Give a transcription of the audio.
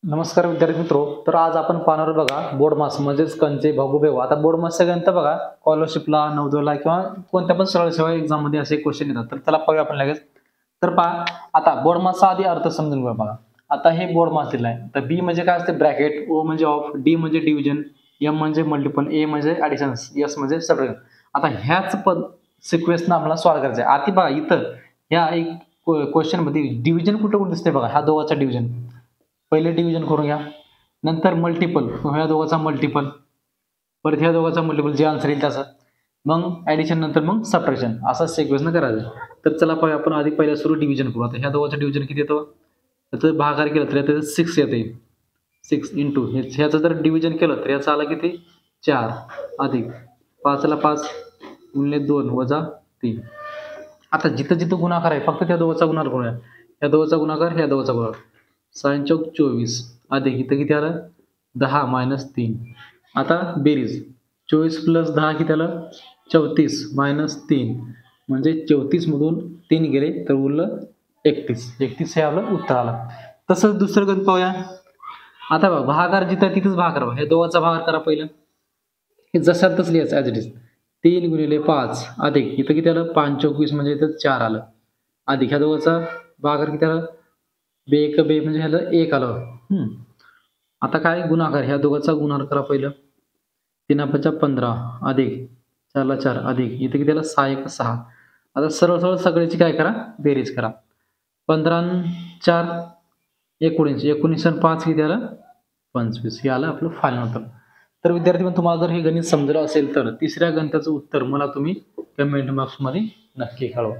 नमस्कार विद्यार्थी मित्रो. तर आज आपण पाहणार आहोत बघा बोर्ड मास म्हणजेच कंचे भागोबेव. आता बोर्ड मासचा गणित बघा स्कॉलरशिपला, नवोदयला किंवा कोणत्या पण सरळ सेवा एक्झाम मध्ये असे क्वेश्चन येतात. तर त्याला पाहूया आपण लगेच. तर पहा आता बोर्ड मासचा आधी अर्थ समजून घेऊया बघा. आता हे बोर्ड मास दिलाय. तर बी म्हणजे काय असते ब्रॅकेट, ओ म्हणजे ऑफ, डी म्हणजे डिव्हिजन, एम म्हणजे मल्टिपल, ए म्हणजे ऍडिशन्स, एस म्हणजे सबट्रॅक्शन. आता ह्याच सिक्वेन्सनं आपल्याला सॉल्व्ह करायचं आहे. आता बघा इथं ह्या एक क्वेश्चन मध्ये डिव्हिजन कुठं कुठं दिसते बघा. हा दोघांचा डिव्हिजन पहिले डिव्हिजन करून घ्या, नंतर मल्टिपल ह्या दोघांचा मल्टिपल, परत ह्या दोघांचा मल्टिपल जे आन्सर येईल त्याचा, मग ऍडिशन नंतर मग सबट्रॅक्शन, असा सिक्वेन्सनं करायचं. तर चला पाहूया आपण आधी पहिल्या सुरू डिव्हिजन करू. आता ह्या दोघांचं डिव्हिजन किती येतं, त्याचं भागाकार केलं तर याचं 6 येते. 6 इंटू ह्याचं जर डिव्हिजन केलं तर याचं आलं किती 4 अधिक 5ला 5 गुणिले 2 वजा 3. आता जिथं जिथं गुणाकार आहे फक्त त्या दोघांचा गुणाकार करूया. ह्या दोघांचा गुणाकार, ह्या दोघांचा गुणाकार, 6 चौक 24 अधिक इथं किती आलं 10 मायनस 3. आता बेरीज 24 प्लस 10 किती आलं 34 मायनस 3, म्हणजे 34 मधून 3 गेले तर उरलं 31. 31 हे आपलं उत्तर आलं. तसंच दुसरं गणित पाहूया. आता बघा भागाकार जिथं तिथंच भागाकार बघा. हे दोघांचा भागाकार करा पहिलं. हे जसं तसं लिहायचं ॲज इट इज. 3 गुणिले 5 अधिक इथं किती आलं 5 चौक 20 म्हणजे इथं 4 आलं, अधिक ह्या दोघांचा भागाकार किती आलं बे एक बे म्हणजे ह्याला 1 आलं. आता काय गुणाकार, ह्या दोघांचा गुणाकार करा पहिलं. 3 5 15 अधिक 4 4 अधिक इथे किती आलं 6 1 6. आता सरळ सरळ सगळ्याची काय करा बेरीज करा. 15 4 19, 19 आणि 5 किती आलं 25. हे आलं आपलं फायनल उत्तर. तर विद्यार्थी पण तुम्हाला जर हे गणित समजलं असेल तर तिसऱ्या गणिताचं उत्तर मला तुम्ही कमेंट बॉक्समध्ये नक्की कळवा.